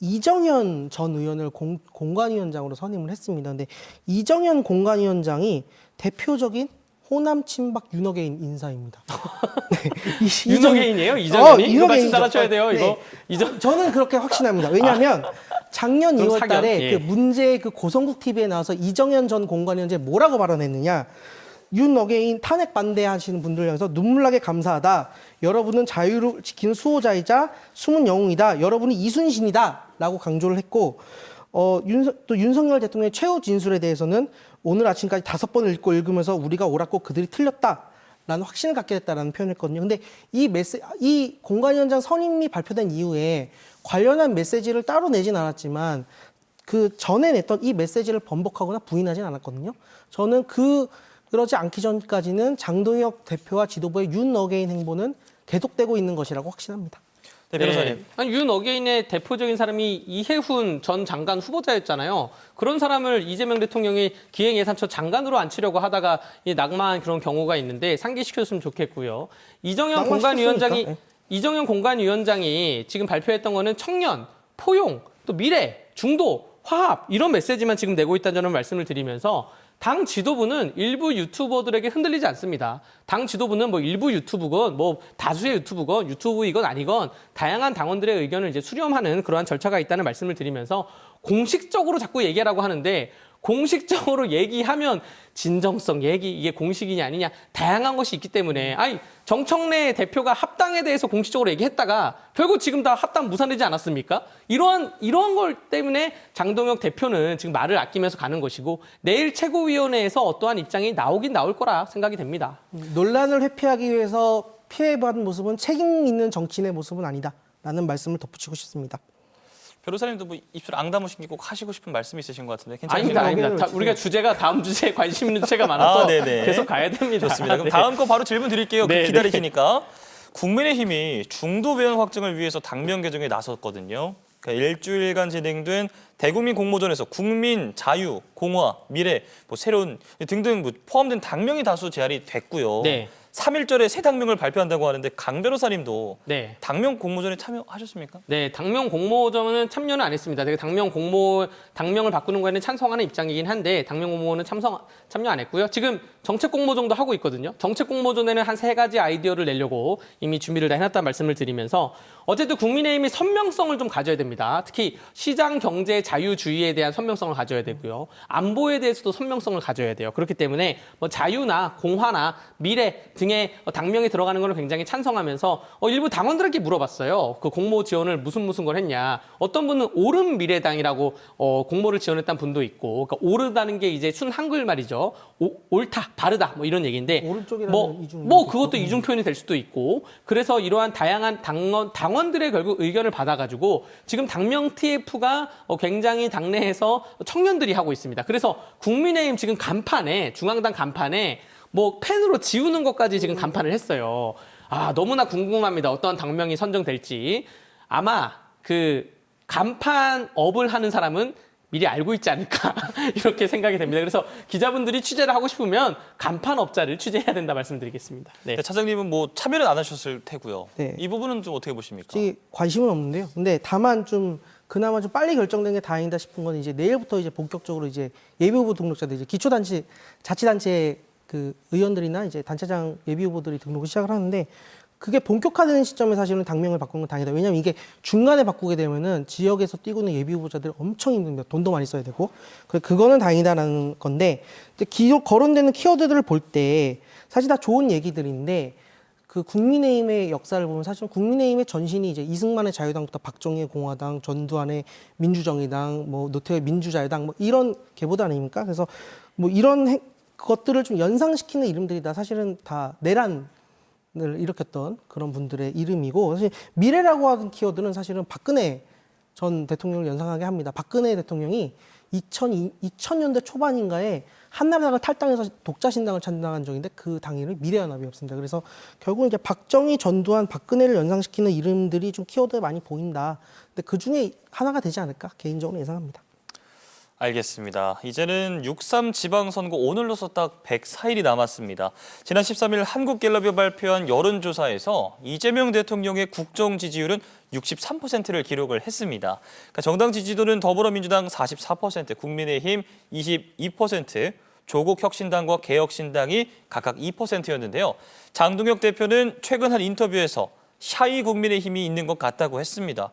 이정현 전 의원을 공관위원장으로 선임을 했습니다. 근데 이정현 공관위원장이 대표적인 호남 친박 윤어게인 인사입니다. 네.
윤어게인이에요? 이정현이? 이거 말씀
윤어게인이죠.
따라줘야 돼요.
네.
이거
저는 그렇게 확신합니다. 왜냐하면 작년
그럼
2월
사견?
달에
예.
그 문제 그 고성국 TV에 나와서 이정현 전 공관위원장이 뭐라고 발언했느냐. 윤 어게인 탄핵 반대하시는 분들 향해서 눈물나게 감사하다. 여러분은 자유를 지키는 수호자이자 숨은 영웅이다. 여러분이 이순신이다. 라고 강조를 했고 또 윤석열 대통령의 최후 진술에 대해서는 오늘 아침까지 5번을 읽으면서 우리가 옳았고 그들이 틀렸다라는 확신을 갖게 됐다라는 표현을 했거든요. 근데 이 공관위원장 선임이 발표된 이후에 관련한 메시지를 따로 내진 않았지만 그 전에 냈던 이 메시지를 번복하거나 부인하진 않았거든요. 저는 그러지 않기 전까지는 장동혁 대표와 지도부의 윤 어게인 행보는 계속되고 있는 것이라고 확신합니다.
네, 변호사님.
네. 아니, 윤 어게인의 대표적인 사람이 이해훈 전 장관 후보자였잖아요. 그런 사람을 이재명 대통령이 기획예산처 장관으로 앉히려고 하다가 낙마한 그런 경우가 있는데 상기시켜줬으면 좋겠고요. 이정현 공관위원장이 지금 발표했던 거는 청년, 포용, 또 미래, 중도, 화합 이런 메시지만 지금 내고 있다는 점을 말씀을 드리면서 당 지도부는 일부 유튜버들에게 흔들리지 않습니다. 당 지도부는 뭐 일부 유튜브건 뭐 다수의 유튜브건 유튜브이건 아니건 다양한 당원들의 의견을 이제 수렴하는 그러한 절차가 있다는 말씀을 드리면서 공식적으로 자꾸 얘기하라고 하는데 공식적으로 얘기하면 진정성 얘기 이게 공식이냐 아니냐 다양한 것이 있기 때문에 아니 정청래 대표가 합당에 대해서 공식적으로 얘기했다가 결국 지금 다 합당 무산되지 않았습니까? 이러한 걸 때문에 장동혁 대표는 지금 말을 아끼면서 가는 것이고 내일 최고위원회에서 어떠한 입장이 나오긴 나올 거라 생각이 됩니다.
논란을 회피하기 위해서 피해받은 모습은 책임 있는 정치인의 모습은 아니다라는 말씀을 덧붙이고 싶습니다.
변호사님도 뭐 입술 앙다무신 게 꼭 하시고 싶은 말씀이 있으신 것 같은데
아닙니다,
괜찮으신가요?
아닙니다. 우리가 주제가 다음 주제에 관심 있는 주제가 많아서
네네.
계속 가야 됩니다.
좋습니다. 그럼
네.
다음 거 바로 질문 드릴게요.
네,
기다리시니까. 국민의힘이 중도 배원 확정을 위해서 당명 개정에 나섰거든요. 그러니까 일주일간 진행된 대국민 공모전에서 국민, 자유, 공화, 미래, 뭐 새로운 등등 뭐 포함된 당명이 다수 제안이 됐고요.
네.
3일절에 새 당명을 발표한다고 하는데 강 변호사님도
네.
당명 공모전에 참여하셨습니까?
네, 당명 공모전은 참여는 안 했습니다. 되게 당명을 바꾸는 거에는 찬성하는 입장이긴 한데 당명 공모는 참여 안 했고요. 지금 정책 공모전도 하고 있거든요. 정책 공모전에는 한 3가지 아이디어를 내려고 이미 준비를 다 해놨다는 말씀을 드리면서 어쨌든 국민의힘이 선명성을 좀 가져야 됩니다. 특히 시장 경제 자유주의에 대한 선명성을 가져야 되고요. 안보에 대해서도 선명성을 가져야 돼요. 그렇기 때문에 뭐 자유나 공화나 미래 등의 당명이 들어가는 걸 굉장히 찬성하면서 일부 당원들에게 물어봤어요. 그 공모 지원을 무슨 걸 했냐. 어떤 분은 옳은 미래당이라고 공모를 지원했다는 분도 있고, 그러니까 옳다는 게 이제 순 한글 말이죠. 옳다, 바르다, 뭐 이런 얘기인데,
오른쪽이라는 이중
그것도 이중 표현이 될 수도 있고, 그래서 이러한 다양한 당원들의 결국 의견을 받아가지고 지금 당명 TF가 굉장히 당내에서 청년들이 하고 있습니다. 그래서 국민의힘 지금 간판에 중앙당 간판에 뭐 펜으로 지우는 것까지 지금 간판을 했어요. 아, 너무나 궁금합니다. 어떠한 당명이 선정될지. 아마 그 간판업을 하는 사람은 미리 알고 있지 않을까 이렇게 생각이 됩니다. 그래서 기자분들이 취재를 하고 싶으면 간판업자를 취재해야 된다 말씀드리겠습니다. 네.
네, 차장님은 뭐 참여는 안 하셨을 테고요.
네.
이 부분은 좀 어떻게 보십니까?
솔직히 관심은 없는데요. 근데 다만 그나마 좀 빨리 결정된 게 다행이다 싶은 건 이제 내일부터 이제 본격적으로 이제 예비후보 등록자들 이제 기초단체 자치단체 그 의원들이나 이제 단체장 예비후보들이 등록을 시작을 하는데 그게 본격화되는 시점에 사실은 당명을 바꾸는 건 다행이다. 왜냐하면 이게 중간에 바꾸게 되면은 지역에서 뛰고 있는 예비후보자들 엄청 힘듭니다. 돈도 많이 써야 되고. 그거는 다행이다라는 건데 이제 거론되는 키워드들을 볼 때 사실 다 좋은 얘기들인데 그 국민의힘의 역사를 보면 사실 국민의힘의 전신이 이제 이승만의 자유당부터 박정희의 공화당, 전두환의 민주정의당, 뭐 노태우의 민주자유당 뭐 이런 계보드 아닙니까? 그래서 뭐 이런 것들을 좀 연상시키는 이름들이 다 사실은 다 내란을 일으켰던 그런 분들의 이름이고, 사실 미래라고 하는 키워드는 사실은 박근혜 전 대통령을 연상하게 합니다. 박근혜 대통령이 2000년대 초반인가에 한나라당을 탈당해서 독자신당을 창당한 적인데 그 당일은 미래연합이었습니다. 그래서 결국 이제 박정희, 전두환, 박근혜를 연상시키는 이름들이 좀 키워드에 많이 보인다. 근데 그 중에 하나가 되지 않을까 개인적으로 예상합니다.
알겠습니다. 이제는 6.3 지방선거 오늘로서 딱 104일이 남았습니다. 지난 13일 한국갤럽이 발표한 여론조사에서 이재명 대통령의 국정 지지율은 63%를 기록을 했습니다. 그러니까 정당 지지도는 더불어민주당 44%, 국민의힘 22%, 조국혁신당과 개혁신당이 각각 2%였는데요. 장동혁 대표는 최근 한 인터뷰에서 샤이 국민의힘이 있는 것 같다고 했습니다.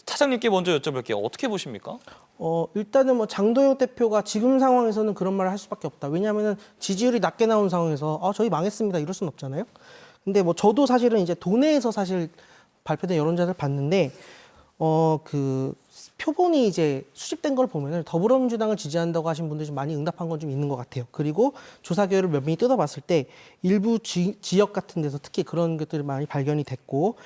차장님께 먼저 여쭤볼게요. 어떻게 보십니까?
일단은 뭐 장동혁 대표가 지금 상황에서는 그런 말을 할 수밖에 없다. 왜냐하면은 지지율이 낮게 나온 상황에서 저희 망했습니다 이럴 수는 없잖아요. 근데 뭐 저도 사실은 이제 도내에서 사실 발표된 여론조사를 봤는데 그 표본이 이제 수집된 걸 보면은 더불어민주당을 지지한다고 하신 분들이 좀 많이 응답한 건 좀 있는 것 같아요. 그리고 조사 결과를 몇 명이 뜯어봤을 때 일부 지역 같은 데서 특히 그런 것들이 많이 발견이 됐고,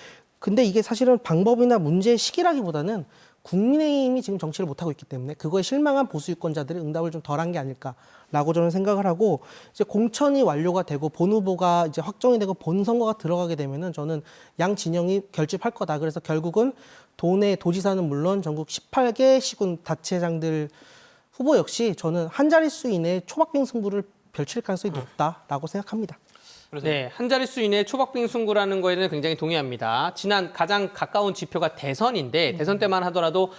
근데 이게 사실은 방법이나 문제의 시기라기보다는 국민의힘이 지금 정치를 못하고 있기 때문에 그거에 실망한 보수 유권자들의 응답을 좀 덜한 게 아닐까라고 저는 생각을 하고, 이제 공천이 완료가 되고 본 후보가 이제 확정이 되고 본 선거가 들어가게 되면은 저는 양 진영이 결집할 거다. 그래서 결국은 도내 도지사는 물론 전국 18개 시군 다체장들 후보 역시 저는 한 자릿수 이내에 초박빙 승부를 펼칠 가능성이 높다라고 생각합니다.
네, 한 자릿수 이내 초박빙 승부라는 거에는 굉장히 동의합니다. 지난 가장 가까운 지표가 대선인데 대선 때만 하더라도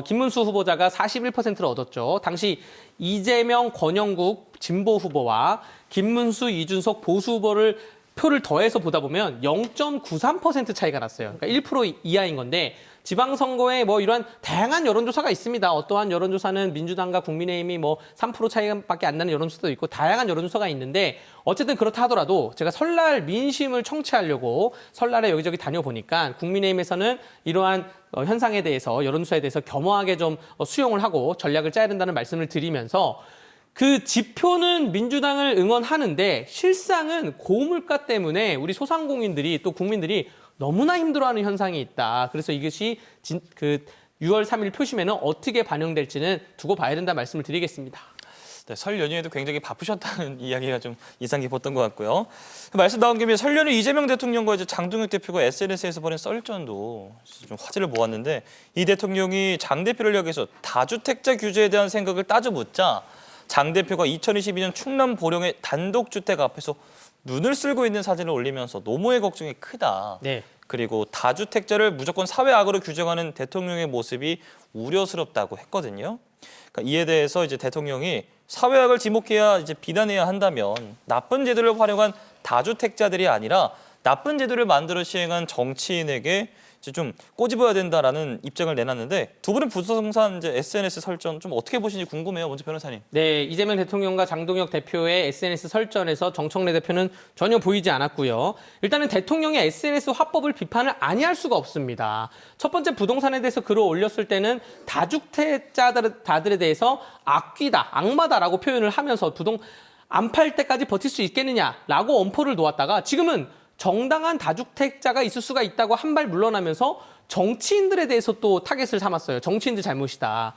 김문수 후보자가 41%를 얻었죠. 당시 이재명, 권영국 진보 후보와 김문수, 이준석 보수 후보를 표를 더해서 보다 보면 0.93% 차이가 났어요. 그러니까 1% 이하인 건데 지방선거에 뭐 이러한 다양한 여론조사가 있습니다. 어떠한 여론조사는 민주당과 국민의힘이 뭐 3% 차이밖에 안 나는 여론조사도 있고 다양한 여론조사가 있는데 어쨌든 그렇다 하더라도 제가 설날 민심을 청취하려고 설날에 여기저기 다녀보니까 국민의힘에서는 이러한 현상에 대해서 여론조사에 대해서 겸허하게 좀 수용을 하고 전략을 짜야 된다는 말씀을 드리면서 그 지표는 민주당을 응원하는데 실상은 고물가 때문에 우리 소상공인들이 또 국민들이 너무나 힘들어하는 현상이 있다. 그래서 이것이 그 6월 3일 표심에는 어떻게 반영될지는 두고 봐야 된다 말씀을 드리겠습니다.
네, 설 연휴에도 굉장히 바쁘셨다는 이야기가 좀 인상 깊었던 것 같고요. 말씀 나온 김에 설 연휴 이재명 대통령과 이제 장동혁 대표가 SNS에서 벌인 썰전도 좀 화제를 모았는데 이 대통령이 장 대표를 향해서 다주택자 규제에 대한 생각을 따져 묻자 장 대표가 2022년 충남 보령의 단독주택 앞에서 눈을 쓸고 있는 사진을 올리면서 노무의 걱정이 크다.
네.
그리고 다주택자를 무조건 사회악으로 규정하는 대통령의 모습이 우려스럽다고 했거든요. 그러니까 이에 대해서 이제 대통령이 사회악을 지목해야 이제 비난해야 한다면 나쁜 제도를 활용한 다주택자들이 아니라 나쁜 제도를 만들어 시행한 정치인에게 이제 좀 꼬집어야 된다라는 입장을 내놨는데 두 분은 부동산 이제 SNS 설전 좀 어떻게 보시는지 궁금해요. 먼저 변호사님.
네, 이재명 대통령과 장동혁 대표의 SNS 설전에서 정청래 대표는 전혀 보이지 않았고요. 일단은 대통령의 SNS 화법을 비판을 아니할 수가 없습니다. 첫 번째 부동산에 대해서 글을 올렸을 때는 다주택자들에 대해서 악귀다, 악마다라고 표현을 하면서 안 팔 때까지 버틸 수 있겠느냐라고 엄포를 놓았다가 지금은 정당한 다주택자가 있을 수가 있다고 한 발 물러나면서 정치인들에 대해서 또 타겟을 삼았어요. 정치인들 잘못이다.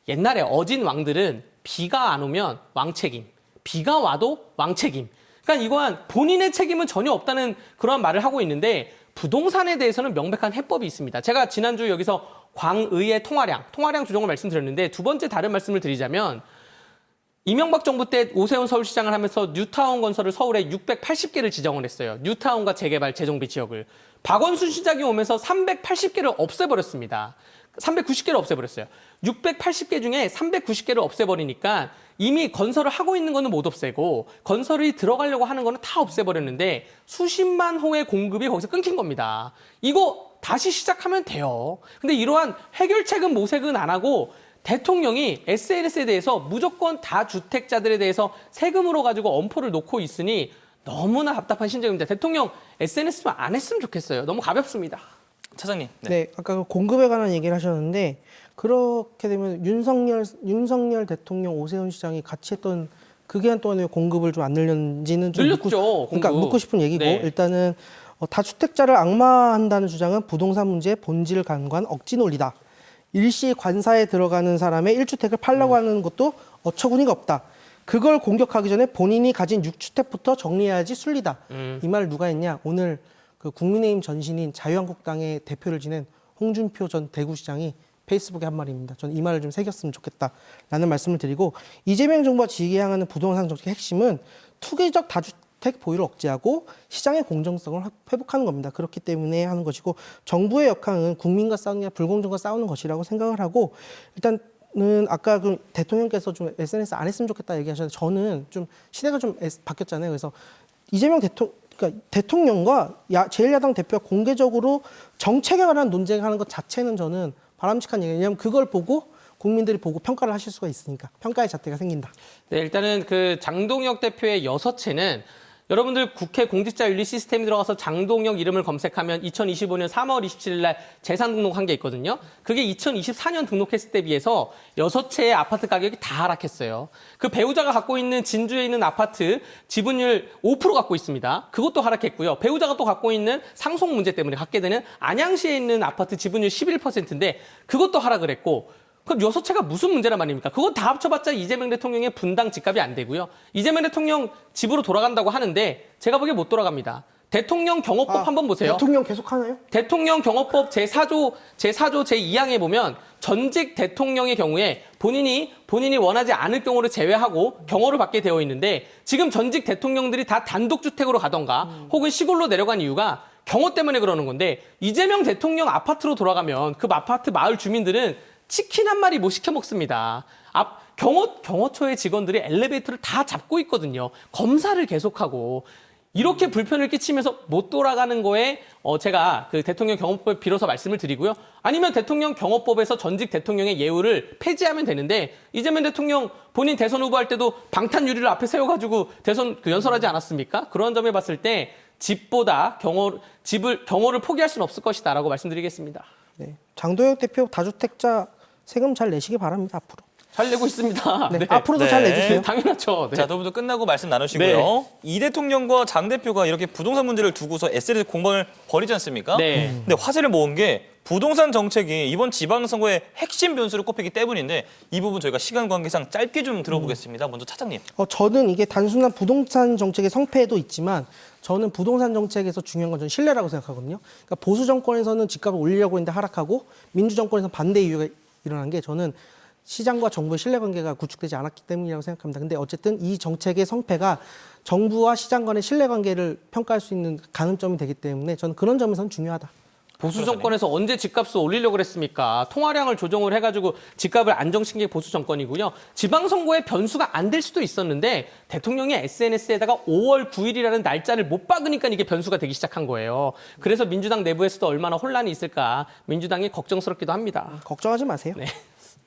옛날에 어진 왕들은 비가 안 오면 왕책임, 비가 와도 왕책임. 그러니까 이거한 본인의 책임은 전혀 없다는 그런 말을 하고 있는데 부동산에 대해서는 명백한 해법이 있습니다. 제가 지난주 여기서 광의의 통화량 조정을 말씀드렸는데 두 번째 다른 말씀을 드리자면 이명박 정부 때 오세훈 서울시장을 하면서 뉴타운 건설을 서울에 680개를 지정을 했어요. 뉴타운과 재개발, 재정비 지역을. 박원순 시장이 오면서 380개를 없애버렸습니다. 390개를 없애버렸어요. 680개 중에 390개를 없애버리니까 이미 건설을 하고 있는 거는 못 없애고 건설이 들어가려고 하는 거는 다 없애버렸는데 수십만 호의 공급이 거기서 끊긴 겁니다. 이거 다시 시작하면 돼요. 근데 이러한 해결책은 모색은 안 하고 대통령이 SNS에 대해서 무조건 다주택자들에 대해서 세금으로 가지고 엄포를 놓고 있으니 너무나 답답한 심정입니다. 대통령 SNS 좀 안 했으면 좋겠어요. 너무 가볍습니다.
차장님.
네, 아까 그 공급에 관한 얘기를 하셨는데 그렇게 되면 윤석열 대통령, 오세훈 시장이 같이 했던 그 기간 동안에 공급을 좀 안 늘렸는지는 좀
늘렸죠,
그러니까
공급.
묻고 싶은 얘기고
네.
일단은 다주택자를 악마한다는 주장은 부동산 문제의 본질 간과한 억지 논리다. 일시 관사에 들어가는 사람의 1주택을 팔려고 하는 것도 어처구니가 없다. 그걸 공격하기 전에 본인이 가진 6주택부터 정리해야지 순리다. 이 말을 누가 했냐? 오늘 그 국민의힘 전신인 자유한국당의 대표를 지낸 홍준표 전 대구시장이 페이스북에 한 말입니다. 저는 이 말을 좀 새겼으면 좋겠다라는 말씀을 드리고 이재명 정부가 지향하는 부동산 정책의 핵심은 투기적 다주택 보유를 억제하고 시장의 공정성을 회복하는 겁니다. 그렇기 때문에 하는 것이고 정부의 역할은 국민과 싸우는 게 아니라 불공정과 싸우는 것이라고 생각을 하고 일단은 아까 그 대통령께서 좀 SNS 안 했으면 좋겠다 얘기하셨는데 저는 좀 시대가 좀 바뀌었잖아요. 그래서 이재명 대통령과 제1야당 대표가 공개적으로 정책에 관한 논쟁하는 것 자체는 저는 바람직한 얘기예요. 왜냐하면 그걸 보고 국민들이 보고 평가를 하실 수가 있으니까 평가의 잣대가 생긴다.
네, 일단은 그 장동혁 대표의 6채는 여러분들 국회 공직자윤리 시스템에 들어가서 장동혁 이름을 검색하면 2025년 3월 27일 날 재산 등록한 게 있거든요. 그게 2024년 등록했을 때 비해서 6채의 아파트 가격이 다 하락했어요. 그 배우자가 갖고 있는 진주에 있는 아파트 지분율 5% 갖고 있습니다. 그것도 하락했고요. 배우자가 또 갖고 있는 상속 문제 때문에 갖게 되는 안양시에 있는 아파트 지분율 11%인데 그것도 하락을 했고 그럼 6채가 무슨 문제란 말입니까? 그거 다 합쳐봤자 이재명 대통령의 분당 집값이 안 되고요. 이재명 대통령 집으로 돌아간다고 하는데 제가 보기에 못 돌아갑니다. 대통령 경호법 한번 보세요.
대통령 계속 하나요?
대통령 경호법 제4조 제2항에 보면 전직 대통령의 경우에 본인이 원하지 않을 경우를 제외하고 경호를 받게 되어 있는데 지금 전직 대통령들이 다 단독주택으로 가던가 혹은 시골로 내려간 이유가 경호 때문에 그러는 건데 이재명 대통령 아파트로 돌아가면 그 아파트 마을 주민들은 치킨 한 마리 못 시켜 먹습니다. 경호처의 직원들이 엘리베이터를 다 잡고 있거든요. 검사를 계속하고 이렇게 불편을 끼치면서 못 돌아가는 거에 제가 그 대통령 경호법을 빌어서 말씀을 드리고요. 아니면 대통령 경호법에서 전직 대통령의 예우를 폐지하면 되는데 이재명 대통령 본인 대선 후보할 때도 방탄 유리를 앞에 세워가지고 대선 연설하지 않았습니까? 그런 점에 봤을 때 집보다 경호를 포기할 수는 없을 것이다라고 말씀드리겠습니다.
네. 장도혁 대표 다주택자 세금 잘 내시기 바랍니다. 앞으로.
잘 내고 있습니다.
네.
네.
앞으로도
네.
잘 내주세요.
당연하죠. 네.
자, 두 분도 끝나고 말씀 나누시고요.
네.
이 대통령과 장 대표가 이렇게 부동산 문제를 두고서 SNS 공방을 벌이지 않습니까?
네.
근데 화제를 모은 게 부동산 정책이 이번 지방선거의 핵심 변수로 꼽히기 때문인데 이 부분 저희가 시간 관계상 짧게 좀 들어보겠습니다. 먼저 차장님.
저는 이게 단순한 부동산 정책의 성패도 있지만 저는 부동산 정책에서 중요한 건 저는 신뢰라고 생각하거든요. 그러니까 보수 정권에서는 집값을 올리려고 했는데 하락하고 민주 정권에서는 반대 이유가 일어난 게 저는 시장과 정부의 신뢰관계가 구축되지 않았기 때문이라고 생각합니다. 근데 어쨌든 이 정책의 성패가 정부와 시장 간의 신뢰관계를 평가할 수 있는 가늠점이 되기 때문에 저는 그런 점에서는 중요하다.
보수 정권에서 언제 집값을 올리려고 그랬습니까? 통화량을 조정을 해가지고 집값을 안정시킨 게 보수 정권이고요. 지방선거에 변수가 안 될 수도 있었는데 대통령이 SNS에다가 5월 9일이라는 날짜를 못 박으니까 이게 변수가 되기 시작한 거예요. 그래서 민주당 내부에서도 얼마나 혼란이 있을까 민주당이 걱정스럽기도 합니다.
걱정하지 마세요.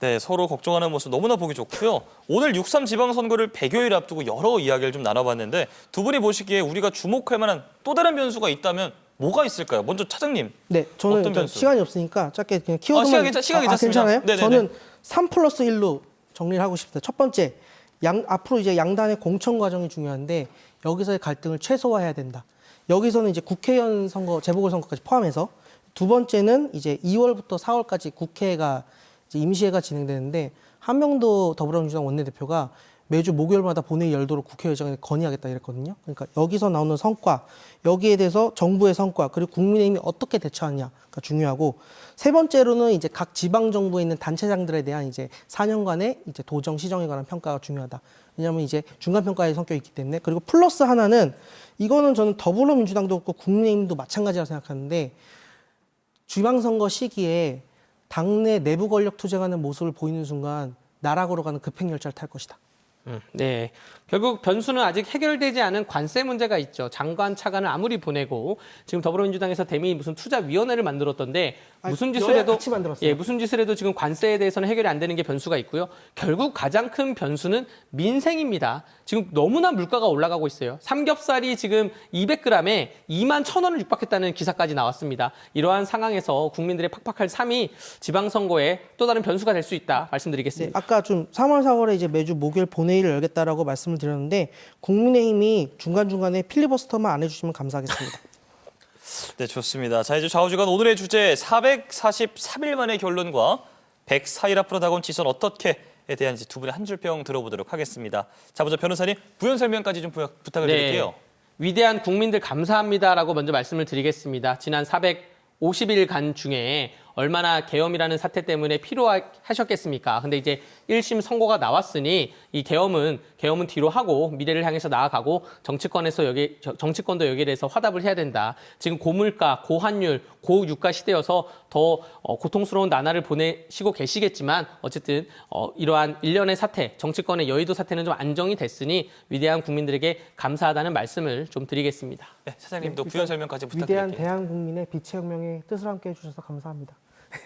네, 서로 걱정하는 모습 너무나 보기 좋고요. 오늘 6.3 지방선거를 100여일 앞두고 여러 이야기를 좀 나눠봤는데 두 분이 보시기에 우리가 주목할 만한 또 다른 변수가 있다면 뭐가 있을까요? 먼저 차장님.
네, 저는
어떤
일단
변수?
시간이 없으니까 짧게 그냥 키워드만.
시간 괜찮습니다.
괜찮아요?
네네네.
저는 3+1로 정리를 하고 싶습니다. 첫 번째, 앞으로 이제 양단의 공천 과정이 중요한데 여기서의 갈등을 최소화해야 된다. 여기서는 이제 국회의원 선거, 재보궐선거까지 포함해서 두 번째는 이제 2월부터 4월까지 국회가 이제 임시회가 진행되는데 한명도 더불어민주당 원내대표가 매주 목요일마다 본회의 열도록 국회의장에 건의하겠다 이랬거든요. 그러니까 여기서 나오는 성과, 여기에 대해서 정부의 성과, 그리고 국민의힘이 어떻게 대처하냐가 중요하고 세 번째로는 이제 각 지방 정부에 있는 단체장들에 대한 이제 4년간의 이제 도정 시정에 관한 평가가 중요하다. 왜냐하면 이제 중간 평가의 성격이 있기 때문에 그리고 플러스 하나는 이거는 저는 더불어민주당도 없고 국민의힘도 마찬가지라고 생각하는데 지방선거 시기에 당내 내부 권력 투쟁하는 모습을 보이는 순간 나락으로 가는 급행열차를 탈 것이다.
네. 결국 변수는 아직 해결되지 않은 관세 문제가 있죠. 장관 차관을 아무리 보내고 지금 더불어민주당에서 대미 무슨 투자위원회를 만들었던데
아니,
무슨 짓을
여야
해도
같이 만들었어요.
예, 무슨 짓을 해도 지금 관세에 대해서는 해결이 안 되는 게 변수가 있고요. 결국 가장 큰 변수는 민생입니다. 지금 너무나 물가가 올라가고 있어요. 삼겹살이 지금 200g에 2만 1,000원을 육박했다는 기사까지 나왔습니다. 이러한 상황에서 국민들의 팍팍할 삶이 지방선거에 또 다른 변수가 될 수 있다
네,
말씀드리겠습니다.
아까 좀 3월, 4월에 이제 매주 목요일 본회의를 열겠다라고 말씀을 드렸는데 국민의힘이 중간중간에 필리버스터만 안 해주시면 감사하겠습니다.
네, 좋습니다. 자, 이제 좌우지간 오늘의 주제 443일 만의 결론과 104일 앞으로 다가온 지선 어떻게에 대한 이제 두 분의 한 줄평 들어보도록 하겠습니다. 자, 먼저 변호사님 부연 설명까지 좀 부탁을 드릴게요.
위대한 국민들 감사합니다라고 먼저 말씀을 드리겠습니다. 지난 450일간 중에 얼마나 계엄이라는 사태 때문에 피로하셨겠습니까? 근데 이제 1심 선고가 나왔으니 이 계엄은 뒤로 하고 미래를 향해서 나아가고 정치권도 여기에 대해서 화답을 해야 된다. 지금 고물가, 고환율, 고유가 시대여서 더 고통스러운 나날을 보내시고 계시겠지만 어쨌든 이러한 일련의 사태, 정치권의 여의도 사태는 좀 안정이 됐으니 위대한 국민들에게 감사하다는 말씀을 좀 드리겠습니다.
네, 사장님도 부연 설명까지
위대한
부탁드릴게요.
대한국민의 빛의 혁명에 뜻을 함께 해주셔서 감사합니다.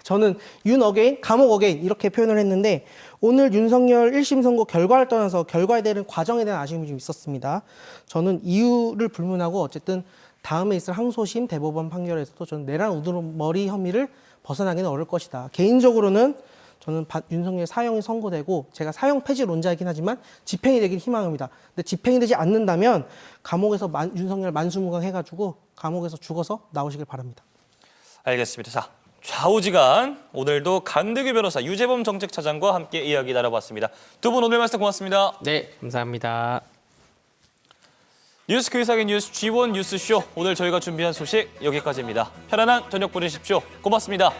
저는 윤 어게인, 감옥 어게인 이렇게 표현을 했는데 오늘 윤석열 1심 선고 결과를 떠나서 결과에 대한 과정에 대한 아쉬움이 좀 있었습니다. 저는 이유를 불문하고 어쨌든 다음에 있을 항소심 대법원 판결에서도 저는 내란 우두머리 혐의를 벗어나기는 어려울 것이다. 개인적으로는 저는 윤석열 사형이 선고되고 제가 사형 폐지론자이긴 하지만 집행이 되길 희망합니다. 근데 집행이 되지 않는다면 감옥에서 윤석열 만수무강해가지고 감옥에서 죽어서 나오시길 바랍니다.
알겠습니다. 자, 좌우지간 오늘도 강대규 변호사 유재범 정책차장과 함께 이야기 나눠봤습니다. 두 분 오늘 말씀 고맙습니다.
네, 감사합니다.
뉴스 그이상의 뉴스 G1 뉴스쇼 오늘 저희가 준비한 소식 여기까지입니다. 편안한 저녁 보내십시오. 고맙습니다.